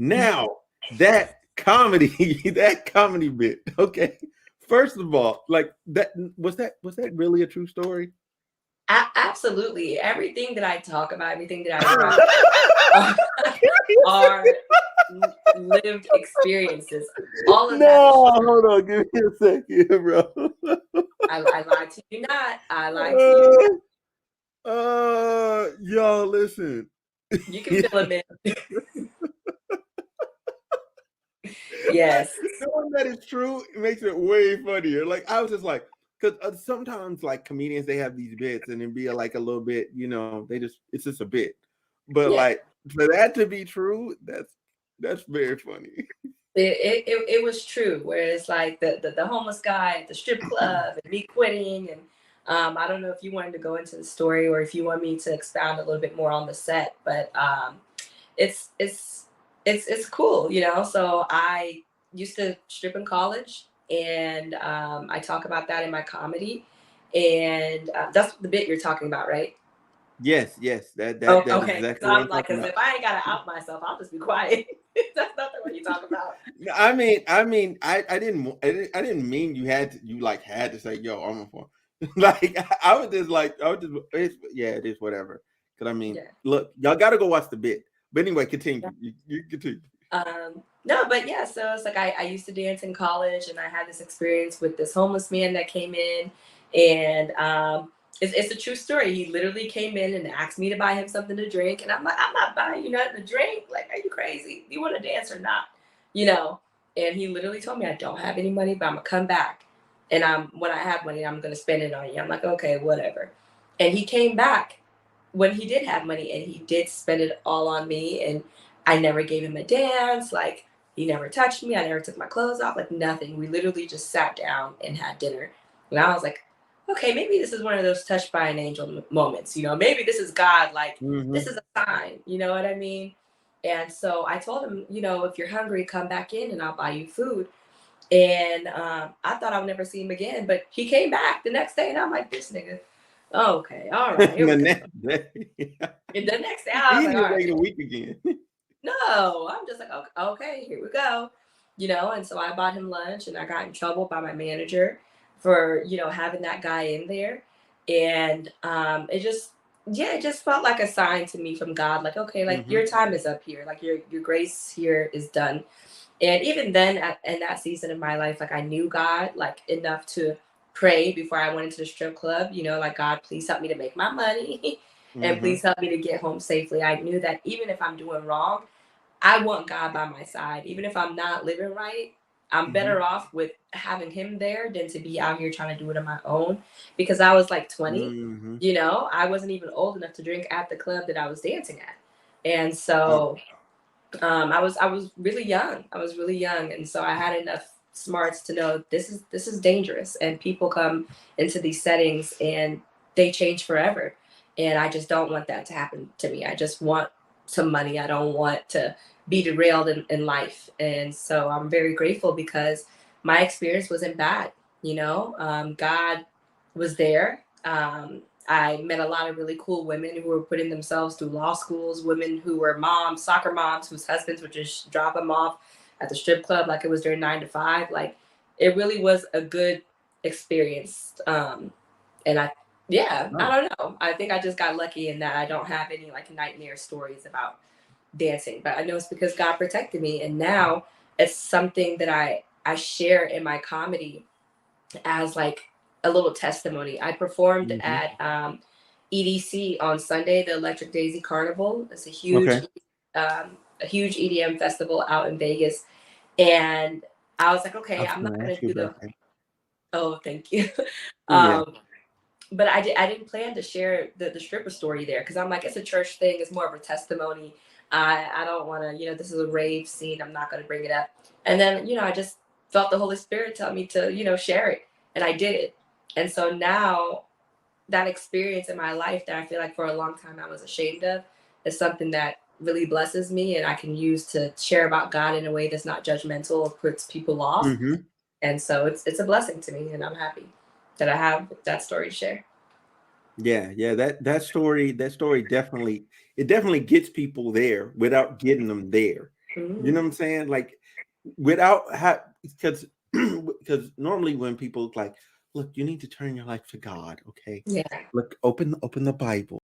Now that comedy, that comedy bit. Okay. First of all, like that really a true story? Absolutely. Everything that I talk about, everything that I write are lived experiences. All of that is No, true. hold on, give me a second, bro. I lied to you not. I lied to you not. Y'all listen. You can fill them in. Yes. Knowing that is true, it makes it way funnier. Like I was just like, because sometimes like comedians they have these bits and it be like a little bit, it's just a bit. But Yeah. like for that to be true, that's very funny. It was true. Whereas like the homeless guy at the strip club and me quitting and I don't know if you wanted to go into the story or if you want me to expound a little bit more on the set, but it's it's it's cool, you know. So I used to strip in college, and I talk about that in my comedy, and that's the bit you're talking about, right? Yes, Oh, that is okay. exactly So what I'm I'm like, talking because about. if I ain't gotta out myself, I'll just be quiet. That's not the one you talk about. No, I didn't mean you like had to say, yo, I'm a phone. Like I was just like, it is whatever. Because I mean, Yeah. look, y'all got to go watch the bit. But anyway, continue. You continue. No, but yeah, so it's like I used to dance in college and I had this experience with this homeless man that came in, and it's a true story. He literally came in and asked me to buy him something to drink, and I'm like, I'm not buying you nothing to drink. Like, are you crazy? Do you want to dance or not? You know? And he literally told me, I don't have any money, but I'm gonna come back, and when I have money, I'm gonna spend it on you. I'm like, okay, whatever. And he came back when he did have money, and he did spend it all on me, and I never gave him a dance. Like, he never touched me. I never took my clothes off, like nothing. We literally just sat down and had dinner. And I was like, okay, maybe this is one of those touched by an angel moments. You know, maybe this is God. Like, this Mm-hmm. is a sign. You know what I mean? And so I told him, you know, if you're hungry, come back in and I'll buy you food. And I thought I would never see him again, but he came back the next day, and I'm like, this nigga. Okay, all right, here we The go. next day. And the next day, He I was didn't like, all even make it right, a week again. no, I'm just like, okay, okay, here we go. You know, and so I bought him lunch and I got in trouble by my manager for, you know, having that guy in there. And it just, yeah, it just felt like a sign to me from God, like, okay, like Mm-hmm. your time is up here, like your grace here is done. And even then, in that season of my life, like I knew God like enough to pray before I went into the strip club. You know, like, God, please help me to make my money, and Mm-hmm. please help me to get home safely. I knew that even if I'm doing wrong, I want God by my side. Even if I'm not living right, I'm Mm-hmm. better off with having him there than to be out here trying to do it on my own. Because I was like 20, Mm-hmm. you know, I wasn't even old enough to drink at the club that I was dancing at. And Oh, so I was really young. I was really young, and so I had enough smarts to know this is dangerous, and people come into these settings and they change forever. And I just don't want that to happen to me. I just want some money. I don't want to be derailed in life. And so I'm very grateful because my experience wasn't bad. You know, God was there. I met a lot of really cool women who were putting themselves through law schools, women who were moms, soccer moms, whose husbands would just drop them off at the strip club like it was their 9 to 5. Like, it really was a good experience. And yeah, no. I don't know. I think I just got lucky in that I don't have any like nightmare stories about dancing, but I know it's because God protected me. And now it's something that I share in my comedy as like a little testimony. I performed Mm-hmm. at EDC on Sunday, the Electric Daisy Carnival. It's Okay. a huge EDM festival out in Vegas, and I was like, I okay, was I'm not gonna gonna ask you do about the. that. Oh, thank you. Yeah. um, but I didn't plan to share the stripper story there because I'm like, it's a church thing. It's more of a testimony. I don't want to, you know, this is a rave scene. I'm not going to bring it up. And then, you know, I just felt the Holy Spirit tell me to, you know, share it. And I did it. And so now that experience in my life that I feel like for a long time I was ashamed of is something that really blesses me and I can use to share about God in a way that's not judgmental or puts people off. Mm-hmm. And so it's a blessing to me and I'm happy that I have that story to share. Yeah. That story definitely it definitely gets people there without getting them there. You know what I'm saying? Like without because because normally when people like, look, you need to turn your life to God, okay? Yeah. Look, open the Bible.